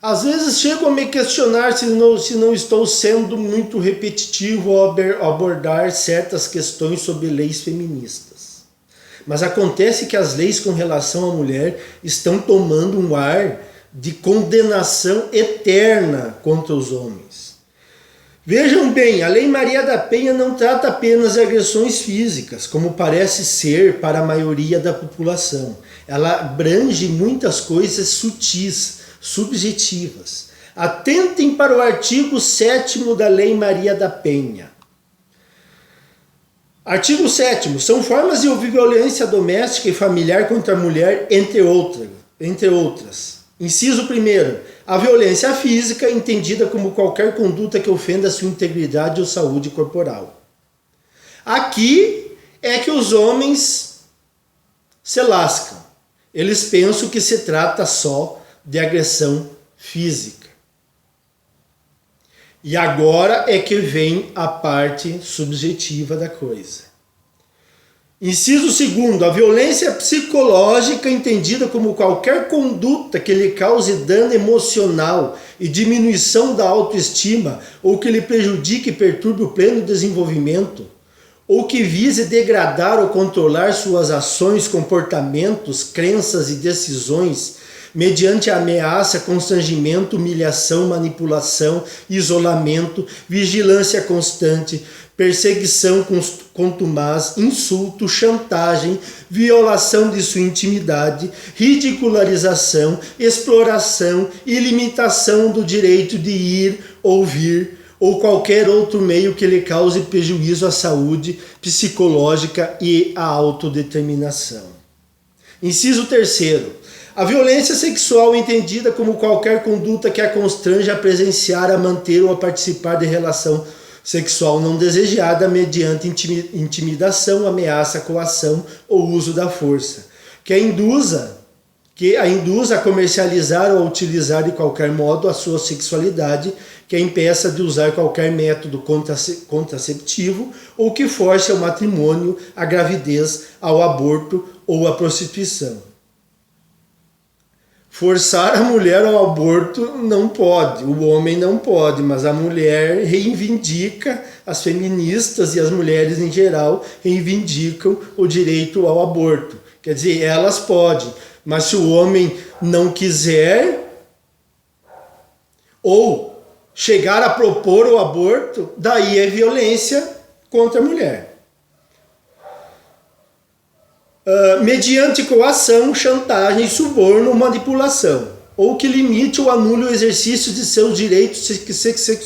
Às vezes chego a me questionar se não estou sendo muito repetitivo ao abordar certas questões sobre leis feministas. Mas acontece que as leis com relação à mulher estão tomando um ar de condenação eterna contra os homens. Vejam bem, a Lei Maria da Penha não trata apenas de agressões físicas, como parece ser para a maioria da população. Ela abrange muitas coisas sutis, subjetivas. Atentem para o artigo 7º da Lei Maria da Penha. Artigo 7º. São formas de violência doméstica e familiar contra a mulher, entre outras. Inciso 1º. A violência física, entendida como qualquer conduta que ofenda a sua integridade ou saúde corporal. Aqui é que os homens se lascam. Eles pensam que se trata só de agressão física. E agora é que vem a parte subjetiva da coisa. Inciso 2º, a violência psicológica, entendida como qualquer conduta que lhe cause dano emocional e diminuição da autoestima, ou que lhe prejudique e perturbe o pleno desenvolvimento, ou que vise degradar ou controlar suas ações, comportamentos, crenças e decisões, mediante ameaça, constrangimento, humilhação, manipulação, isolamento, vigilância constante, perseguição contumaz, insulto, chantagem, violação de sua intimidade, ridicularização, exploração e limitação do direito de ir ou vir, ou qualquer outro meio que lhe cause prejuízo à saúde psicológica e à autodeterminação. Inciso 3º. A violência sexual entendida como qualquer conduta que a constrange a presenciar, a manter ou a participar de relação sexual não desejada mediante intimidação, ameaça, coação ou uso da força, que a induza a comercializar ou a utilizar de qualquer modo a sua sexualidade, que a impeça de usar qualquer método contraceptivo ou que force ao matrimônio, à gravidez, ao aborto ou à prostituição. Forçar a mulher ao aborto não pode, o homem não pode, mas a mulher reivindica, as feministas e as mulheres em geral reivindicam o direito ao aborto. Quer dizer, elas podem, mas se o homem não quiser ou chegar a propor o aborto, daí é violência contra a mulher. Mediante coação, chantagem, suborno ou manipulação, ou que limite ou anule o exercício de seus direitos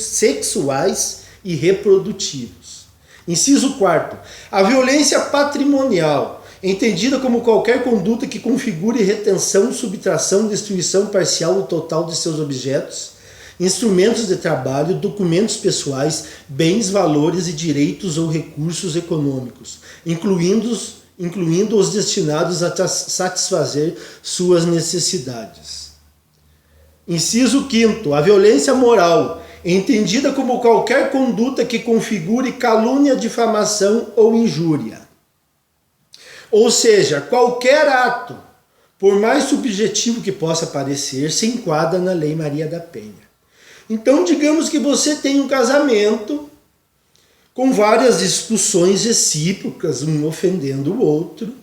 sexuais e reprodutivos. Inciso 4º. A violência patrimonial, entendida como qualquer conduta que configure retenção, subtração, destruição parcial ou total de seus objetos, instrumentos de trabalho, documentos pessoais, bens, valores e direitos ou recursos econômicos, incluindo os destinados a satisfazer suas necessidades. Inciso 5º. A violência moral, entendida como qualquer conduta que configure calúnia, difamação ou injúria. Ou seja, qualquer ato, por mais subjetivo que possa parecer, se enquadra na Lei Maria da Penha. Então, digamos que você tem um casamento com várias discussões recíprocas, um ofendendo o outro.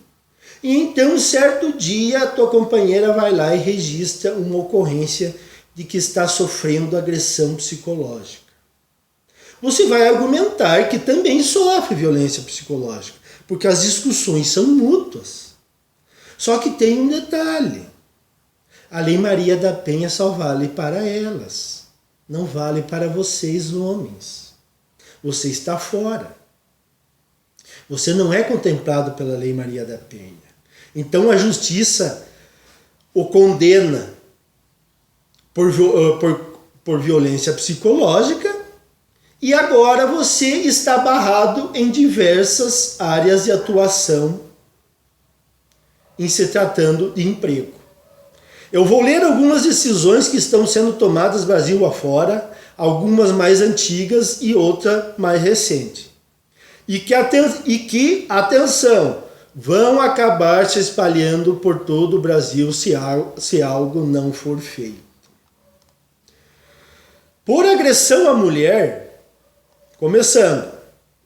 E então, certo dia, a tua companheira vai lá e registra uma ocorrência de que está sofrendo agressão psicológica. Você vai argumentar que também sofre violência psicológica, porque as discussões são mútuas. Só que tem um detalhe. A Lei Maria da Penha só vale para elas, não vale para vocês, homens. Você está fora. Você não é contemplado pela Lei Maria da Penha. Então a justiça o condena por violência psicológica e agora você está barrado em diversas áreas de atuação em se tratando de emprego. Eu vou ler algumas decisões que estão sendo tomadas Brasil afora, algumas mais antigas e outra mais recente. E que, atenção, vão acabar se espalhando por todo o Brasil se algo não for feito. Por agressão à mulher, começando,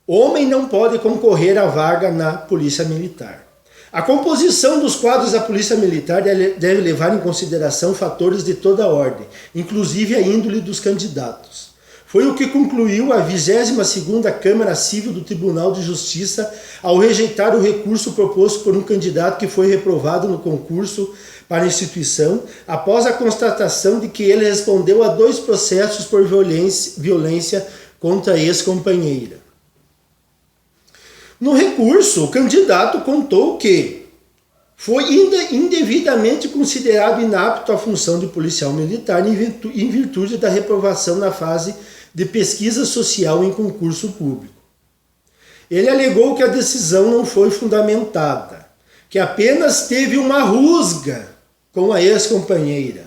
homem não pode concorrer à vaga na Polícia Militar. A composição dos quadros da Polícia Militar deve levar em consideração fatores de toda ordem, inclusive a índole dos candidatos. Foi o que concluiu a 22ª Câmara Civil do Tribunal de Justiça ao rejeitar o recurso proposto por um candidato que foi reprovado no concurso para a instituição, após a constatação de que ele respondeu a 2 processos por violência contra a ex-companheira. No recurso, o candidato contou que foi indevidamente considerado inapto à função de policial militar em virtude da reprovação na fase de pesquisa social em concurso público. Ele alegou que a decisão não foi fundamentada, que apenas teve uma rusga com a ex-companheira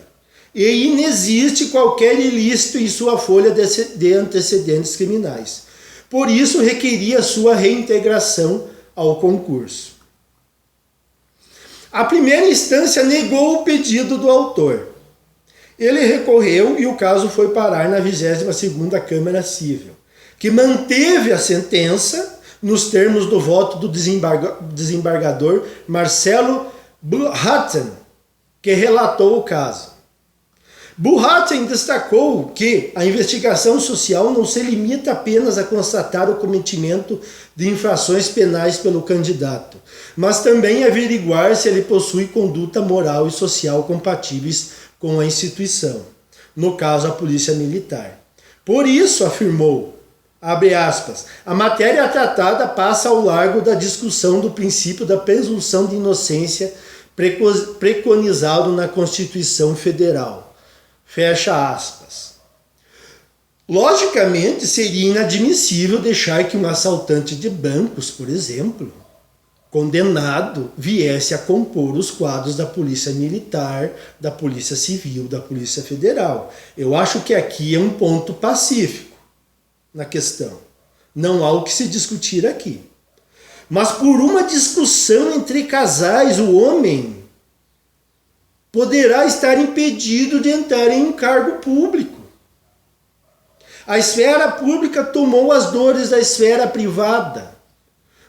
e inexiste qualquer ilícito em sua folha de antecedentes criminais. Por isso, requeria sua reintegração ao concurso. A primeira instância negou o pedido do autor. Ele recorreu e o caso foi parar na 22ª Câmara Civil, que manteve a sentença nos termos do voto do desembargador Marcelo Buhatten, que relatou o caso. Buhatten destacou que a investigação social não se limita apenas a constatar o cometimento de infrações penais pelo candidato, mas também averiguar se ele possui conduta moral e social compatíveis com a instituição, no caso a Polícia Militar. Por isso, afirmou, abre aspas, a matéria tratada passa ao largo da discussão do princípio da presunção de inocência preconizado na Constituição Federal. Fecha aspas. Logicamente, seria inadmissível deixar que um assaltante de bancos, por exemplo, condenado, viesse a compor os quadros da Polícia Militar, da Polícia Civil, da Polícia Federal. Eu acho que aqui é um ponto pacífico na questão. Não há o que se discutir aqui. Mas por uma discussão entre casais, o homem poderá estar impedido de entrar em um cargo público. A esfera pública tomou as dores da esfera privada.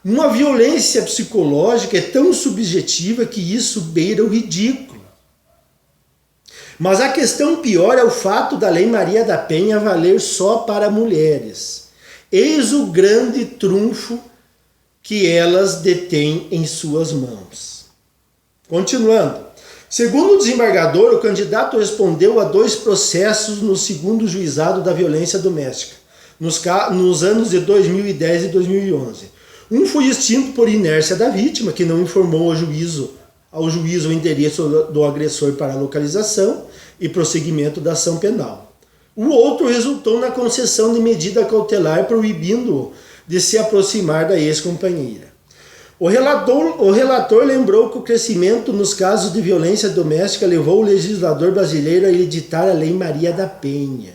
Uma violência psicológica é tão subjetiva que isso beira o ridículo. Mas a questão pior é o fato da Lei Maria da Penha valer só para mulheres. Eis o grande trunfo que elas detêm em suas mãos. Continuando. Segundo o desembargador, o candidato respondeu a 2 processos no 2º Juizado da Violência Doméstica, nos anos de 2010 e 2011. Um foi extinto por inércia da vítima, que não informou ao juiz o endereço do agressor para localização e prosseguimento da ação penal. O outro resultou na concessão de medida cautelar proibindo-o de se aproximar da ex-companheira. O relator lembrou que o crescimento nos casos de violência doméstica levou o legislador brasileiro a editar a Lei Maria da Penha,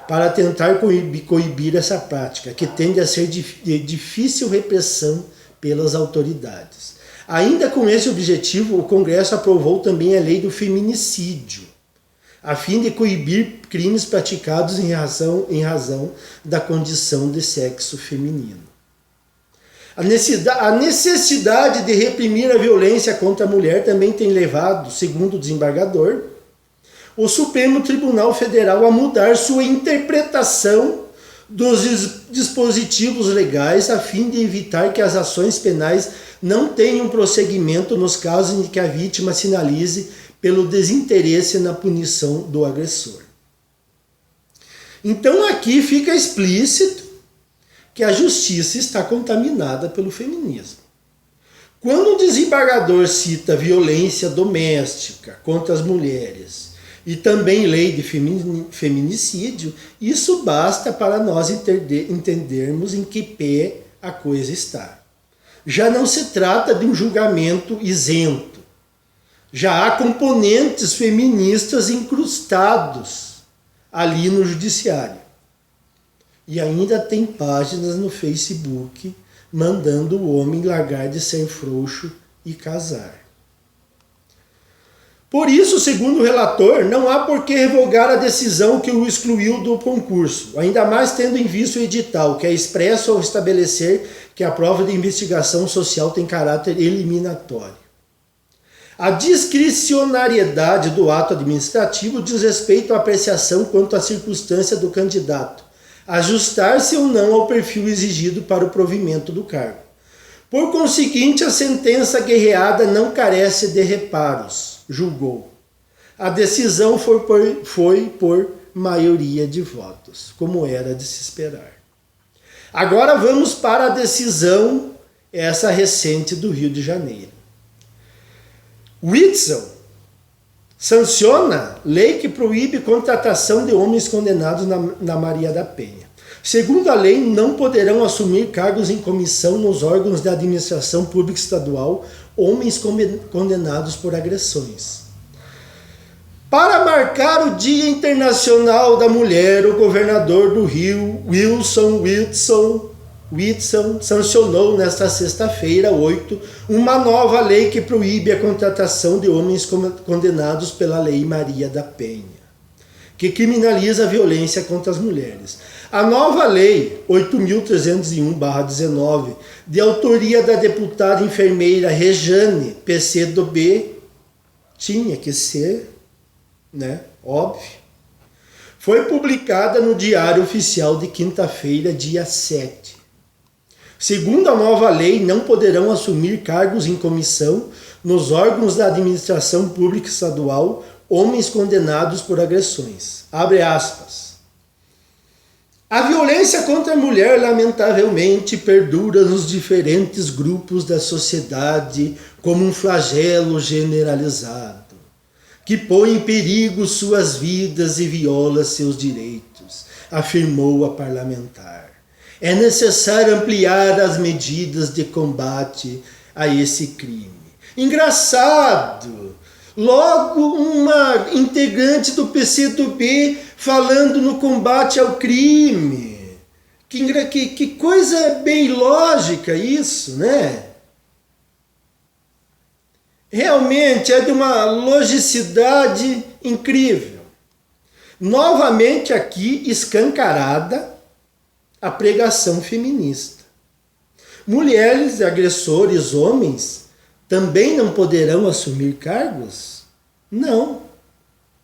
para tentar coibir essa prática, que tende a ser de difícil repressão pelas autoridades. Ainda com esse objetivo, o Congresso aprovou também a Lei do Feminicídio, a fim de coibir crimes praticados em razão da condição de sexo feminino. A necessidade de reprimir a violência contra a mulher também tem levado, segundo o desembargador, o Supremo Tribunal Federal a mudar sua interpretação dos dispositivos legais a fim de evitar que as ações penais não tenham prosseguimento nos casos em que a vítima sinalize pelo desinteresse na punição do agressor. Então aqui fica explícito que a justiça está contaminada pelo feminismo. Quando um desembargador cita violência doméstica contra as mulheres e também lei de feminicídio, isso basta para nós entendermos em que pé a coisa está. Já não se trata de um julgamento isento. Já há componentes feministas incrustados ali no judiciário. E ainda tem páginas no Facebook mandando o homem largar de ser frouxo e casar. Por isso, segundo o relator, não há por que revogar a decisão que o excluiu do concurso, ainda mais tendo em vista o edital, que é expresso ao estabelecer que a prova de investigação social tem caráter eliminatório. A discricionariedade do ato administrativo diz respeito à apreciação quanto à circunstância do candidato, ajustar-se ou não ao perfil exigido para o provimento do cargo. Por conseguinte, a sentença guerreada não carece de reparos, julgou. A decisão foi por maioria de votos, como era de se esperar. Agora vamos para a decisão, essa recente do Rio de Janeiro. Witzel sanciona lei que proíbe contratação de homens condenados na Maria da Penha. Segundo a lei, não poderão assumir cargos em comissão nos órgãos da administração pública estadual homens condenados por agressões. Para marcar o Dia Internacional da Mulher, o governador do Rio, Wilson Witzel, sancionou nesta sexta-feira, 8, uma nova lei que proíbe a contratação de homens condenados pela Lei Maria da Penha, que criminaliza a violência contra as mulheres. A nova lei 8.301/19, de autoria da deputada enfermeira Rejane PCdoB, tinha que ser, óbvio, foi publicada no Diário Oficial de quinta-feira, dia 7. Segundo a nova lei, não poderão assumir cargos em comissão nos órgãos da administração pública estadual homens condenados por agressões. Abre aspas. A violência contra a mulher, lamentavelmente, perdura nos diferentes grupos da sociedade como um flagelo generalizado, que põe em perigo suas vidas e viola seus direitos, afirmou a parlamentar. É necessário ampliar as medidas de combate a esse crime. Engraçado! Logo uma integrante do PCdoB falando no combate ao crime. Que coisa bem lógica isso, né? Realmente é de uma logicidade incrível. Novamente aqui escancarada a pregação feminista. Mulheres e agressores homens também não poderão assumir cargos? Não.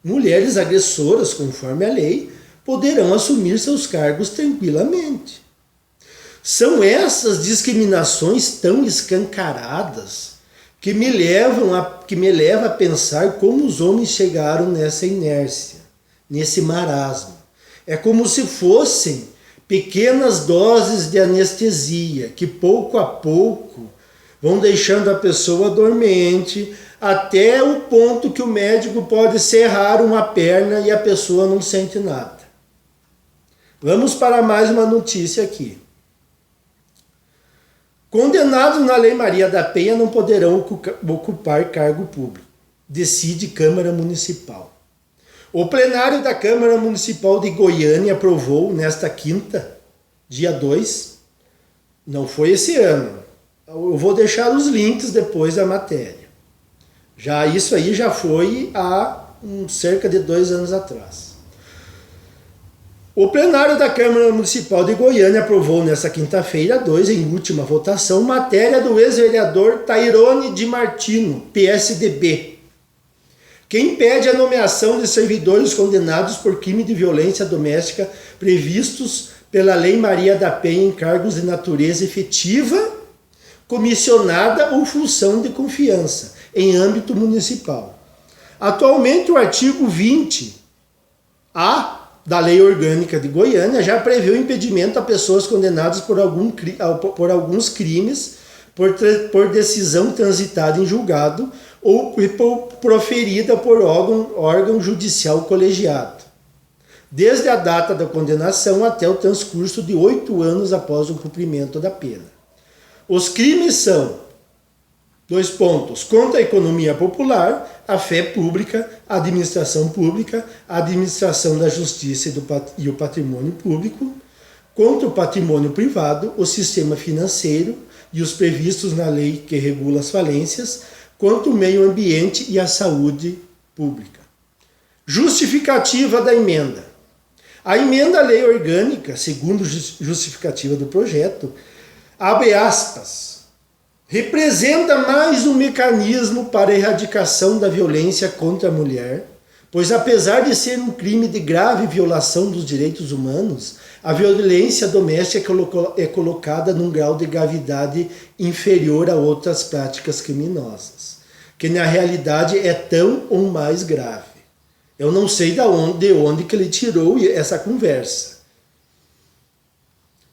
Mulheres agressoras, conforme a lei, poderão assumir seus cargos tranquilamente. São essas discriminações tão escancaradas que me levam a pensar como os homens chegaram nessa inércia, nesse marasmo. É como se fossem pequenas doses de anestesia que pouco a pouco vão deixando a pessoa dormente até o ponto que o médico pode serrar uma perna e a pessoa não sente nada. Vamos para mais uma notícia aqui. Condenados na Lei Maria da Penha não poderão ocupar cargo público, decide Câmara Municipal. O plenário da Câmara Municipal de Goiânia aprovou nesta quinta, dia 2, não foi esse ano, eu vou deixar os links depois da matéria. Isso aí já foi há cerca de 2 anos atrás. O plenário da Câmara Municipal de Goiânia aprovou nesta quinta-feira, 2, em última votação, matéria do ex-vereador Tairone Di Martino, PSDB, que impede a nomeação de servidores condenados por crime de violência doméstica previstos pela Lei Maria da Penha em cargos de natureza efetiva, comissionada ou função de confiança em âmbito municipal. Atualmente, o artigo 20A da Lei Orgânica de Goiânia já prevê o impedimento a pessoas condenadas por alguns crimes por decisão transitada em julgado ou proferida por órgão judicial colegiado, desde a data da condenação até o transcurso de 8 anos após o cumprimento da pena. Os crimes são: 2 pontos. Contra a economia popular, a fé pública, a administração pública, a administração da justiça e o patrimônio público. Contra o patrimônio privado, o sistema financeiro e os previstos na lei que regula as falências. Contra o meio ambiente e a saúde pública. Justificativa da emenda. A emenda à lei orgânica, segundo justificativa do projeto, abre aspas, representa mais um mecanismo para a erradicação da violência contra a mulher, pois apesar de ser um crime de grave violação dos direitos humanos, a violência doméstica é colocada num grau de gravidade inferior a outras práticas criminosas, que na realidade é tão ou mais grave. Eu não sei de onde que ele tirou essa conversa.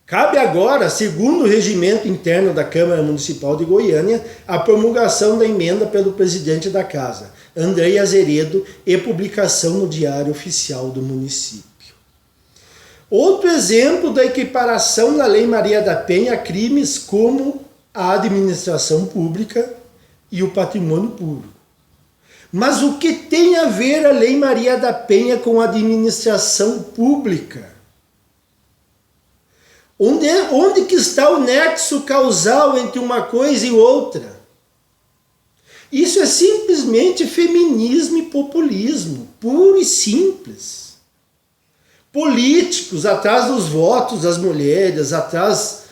Cabe agora, segundo o regimento interno da Câmara Municipal de Goiânia, a promulgação da emenda pelo presidente da Casa, Andrei Azeredo, e publicação no Diário Oficial do município. Outro exemplo da equiparação na Lei Maria da Penha a crimes como a administração pública e o patrimônio público. Mas o que tem a ver a Lei Maria da Penha com a administração pública? Onde que está o nexo causal entre uma coisa e outra? Isso é simplesmente feminismo e populismo, puro e simples. Políticos atrás dos votos das mulheres, atrás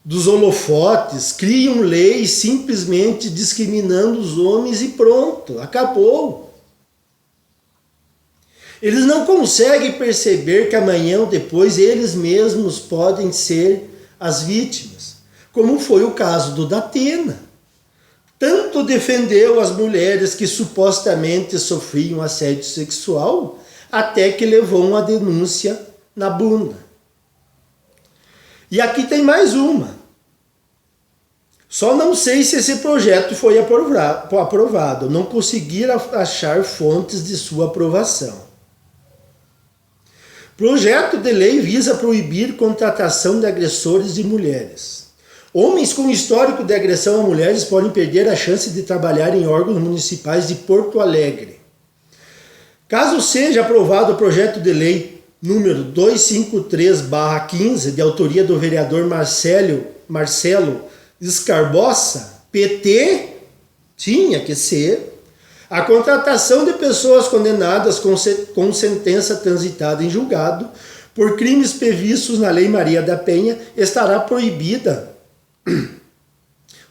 dos holofotes, criam leis simplesmente discriminando os homens e pronto, acabou. Eles não conseguem perceber que amanhã ou depois eles mesmos podem ser as vítimas, como foi o caso do Datena. Tanto defendeu as mulheres que supostamente sofriam assédio sexual, até que levou uma denúncia na bunda. E aqui tem mais uma. Só não sei se esse projeto foi aprovado. Não consegui achar fontes de sua aprovação. Projeto de lei visa proibir contratação de agressores de mulheres. Homens com histórico de agressão a mulheres podem perder a chance de trabalhar em órgãos municipais de Porto Alegre. Caso seja aprovado o projeto de lei número 253/15, de autoria do vereador Marcelo Escarbosa, PT, tinha que ser, a contratação de pessoas condenadas com sentença transitada em julgado por crimes previstos na Lei Maria da Penha estará proibida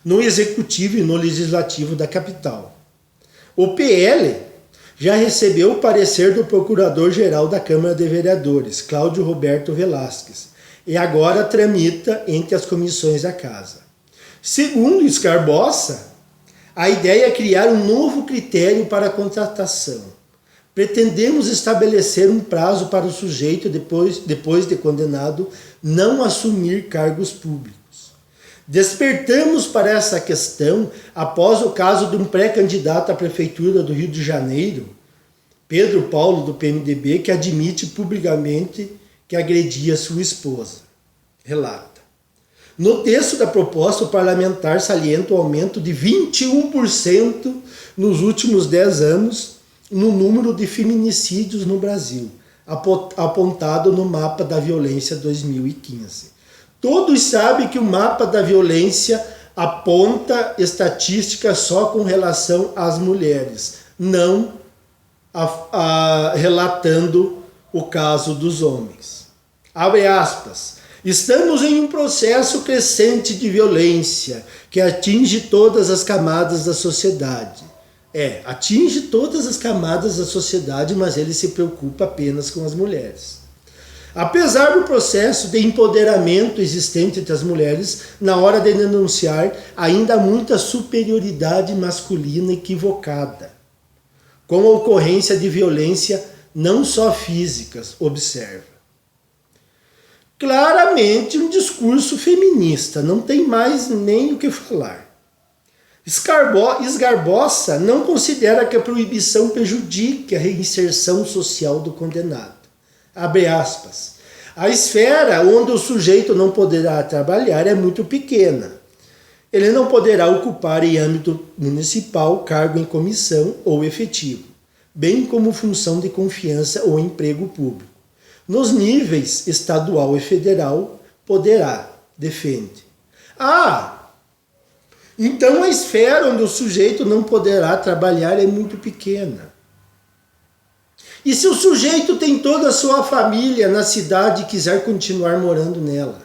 no Executivo e no Legislativo da capital. O PL já recebeu o parecer do Procurador-Geral da Câmara de Vereadores, Cláudio Roberto Velasquez, e agora tramita entre as comissões da Casa. Segundo Escarbosa, a ideia é criar um novo critério para a contratação. Pretendemos estabelecer um prazo para o sujeito, depois de condenado, não assumir cargos públicos. Despertamos para essa questão após o caso de um pré-candidato à Prefeitura do Rio de Janeiro, Pedro Paulo, do PMDB, que admite publicamente que agredia sua esposa. Relata. No texto da proposta, o parlamentar salienta o aumento de 21% nos últimos 10 anos no número de feminicídios no Brasil, apontado no Mapa da Violência 2015. Todos sabem que o Mapa da Violência aponta estatísticas só com relação às mulheres, não relatando o caso dos homens. Abre aspas. Estamos em um processo crescente de violência que atinge todas as camadas da sociedade. Atinge todas as camadas da sociedade, mas ele se preocupa apenas com as mulheres. Apesar do processo de empoderamento existente entre as mulheres, na hora de denunciar, ainda há muita superioridade masculina equivocada, com a ocorrência de violência não só físicas, observa. Claramente um discurso feminista, não tem mais nem o que falar. Esgarbosa não considera que a proibição prejudique a reinserção social do condenado. Abre aspas. A esfera onde o sujeito não poderá trabalhar é muito pequena. Ele não poderá ocupar em âmbito municipal cargo em comissão ou efetivo, bem como função de confiança ou emprego público. Nos níveis estadual e federal, poderá, defende. Então a esfera onde o sujeito não poderá trabalhar é muito pequena. E se o sujeito tem toda a sua família na cidade e quiser continuar morando nela?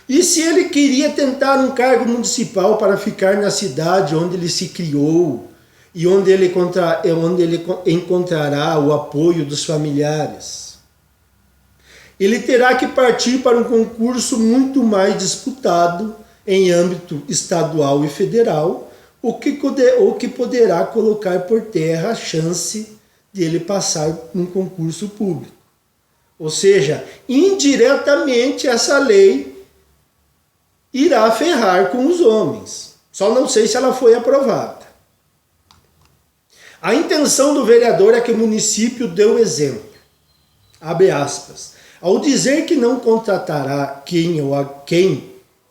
E se ele queria tentar um cargo municipal para ficar na cidade onde ele se criou e onde ele encontrará o apoio dos familiares? Ele terá que partir para um concurso muito mais disputado em âmbito estadual e federal, o que poderá colocar por terra a chance de ele passar num concurso público. Ou seja, indiretamente essa lei irá ferrar com os homens. Só não sei se ela foi aprovada. A intenção do vereador é que o município dê o exemplo. Abre aspas. Ao dizer que não contratará quem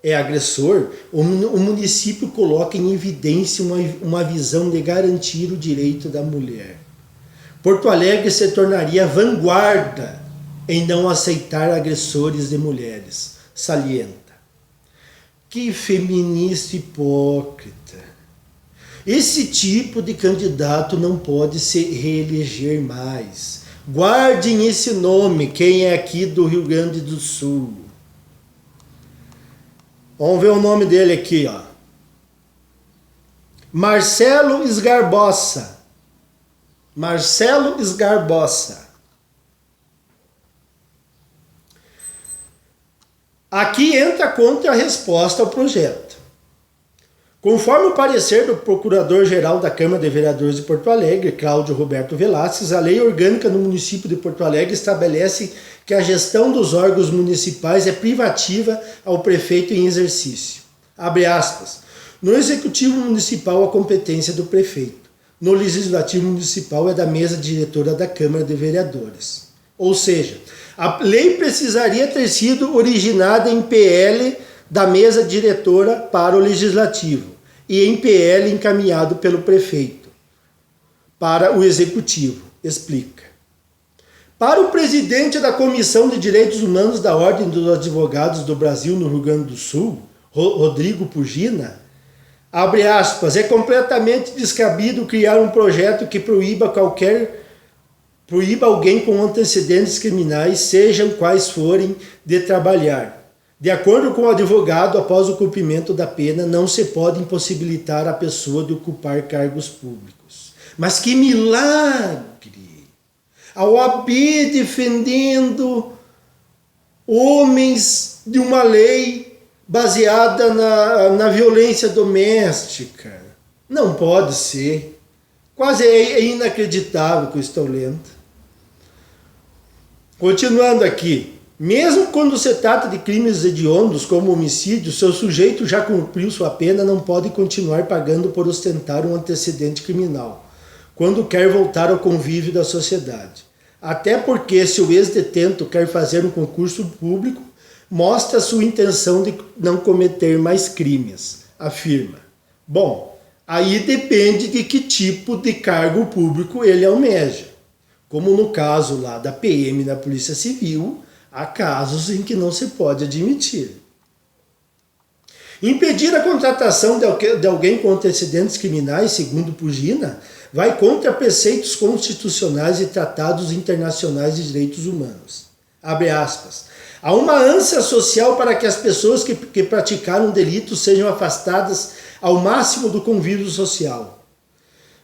é agressor, o município coloca em evidência uma visão de garantir o direito da mulher. Porto Alegre se tornaria vanguarda em não aceitar agressores de mulheres, salienta. Que feminista hipócrita. Esse tipo de candidato não pode se reeleger mais. Guardem esse nome, quem é aqui do Rio Grande do Sul. Vamos ver o nome dele aqui, ó. Marcelo Esgarbosa. Marcelo Esgarbosa. Aqui entra a contra-resposta ao projeto. Conforme o parecer do Procurador-Geral da Câmara de Vereadores de Porto Alegre, Cláudio Roberto Velasquez, a lei orgânica no município de Porto Alegre estabelece que a gestão dos órgãos municipais é privativa ao prefeito em exercício. Abre aspas. No Executivo Municipal, a competência é do prefeito. No Legislativo Municipal é da mesa diretora da Câmara de Vereadores. Ou seja, a lei precisaria ter sido originada em PL da mesa diretora para o Legislativo e em PL encaminhado pelo prefeito para o Executivo, explica. Para o presidente da Comissão de Direitos Humanos da Ordem dos Advogados do Brasil no Rio Grande do Sul, Rodrigo Pugina, abre aspas, é completamente descabido criar um projeto que proíba alguém com antecedentes criminais, sejam quais forem, de trabalhar. De acordo com o advogado, após o cumprimento da pena, não se pode impossibilitar a pessoa de ocupar cargos públicos. Mas que milagre! A OAB defendendo homens de uma lei baseada na violência doméstica. Não pode ser. Quase é inacreditável o que eu estou lendo. Continuando aqui. Mesmo quando se trata de crimes hediondos como homicídio, seu sujeito já cumpriu sua pena, não pode continuar pagando por ostentar um antecedente criminal, quando quer voltar ao convívio da sociedade. Até porque, se o ex-detento quer fazer um concurso público, mostra sua intenção de não cometer mais crimes, afirma. Bom, aí depende de que tipo de cargo público ele almeja. Como no caso lá da PM na Polícia Civil, há casos em que não se pode admitir. Impedir a contratação de alguém com antecedentes criminais, segundo Pugina, vai contra preceitos constitucionais e tratados internacionais de direitos humanos. Abre aspas. Há uma ânsia social para que as pessoas que praticaram delitos sejam afastadas ao máximo do convívio social.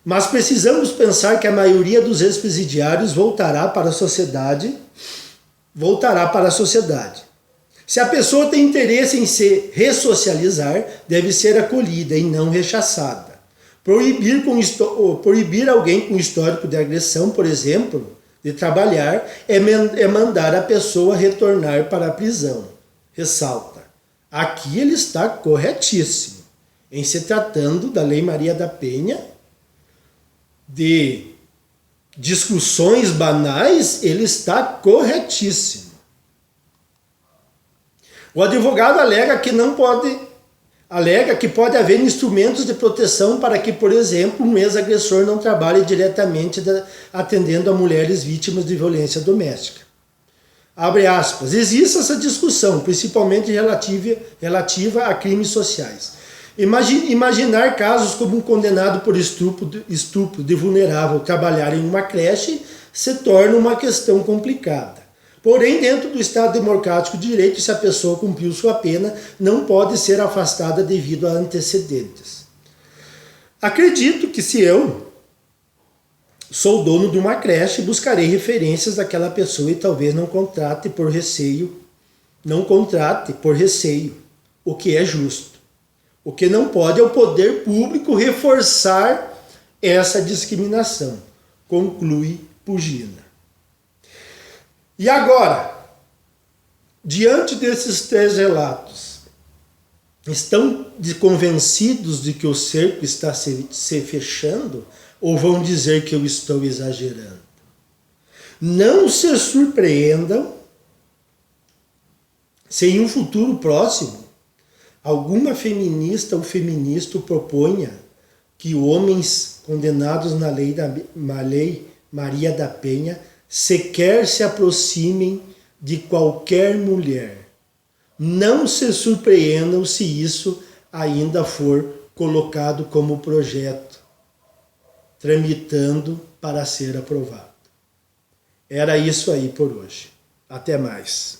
Mas precisamos pensar que a maioria dos ex-presidiários voltará para a sociedade. Se a pessoa tem interesse em se ressocializar, deve ser acolhida e não rechaçada. Proibir alguém com histórico de agressão, por exemplo, de trabalhar, é mandar a pessoa retornar para a prisão. Ressalta. Aqui ele está corretíssimo. Em se tratando da Lei Maria da Penha, de discussões banais, ele está corretíssimo. O advogado alega que pode haver instrumentos de proteção para que, por exemplo, um ex-agressor não trabalhe diretamente atendendo a mulheres vítimas de violência doméstica. Abre aspas. Existe essa discussão, principalmente relativa a crimes sociais. Imaginar casos como um condenado por estupro de vulnerável trabalhar em uma creche se torna uma questão complicada. Porém, dentro do Estado Democrático de Direito, se a pessoa cumpriu sua pena, não pode ser afastada devido a antecedentes. Acredito que se eu sou dono de uma creche, buscarei referências daquela pessoa e talvez não contrate por receio, o que é justo. O que não pode é o poder público reforçar essa discriminação, conclui Pugina. E agora, diante desses 3 relatos, estão convencidos de que o cerco está se fechando ou vão dizer que eu estou exagerando? Não se surpreendam se em um futuro próximo alguma feminista ou feminista proponha que homens condenados na lei Maria da Penha sequer se aproximem de qualquer mulher. Não se surpreendam se isso ainda for colocado como projeto, tramitando para ser aprovado. Era isso aí por hoje. Até mais.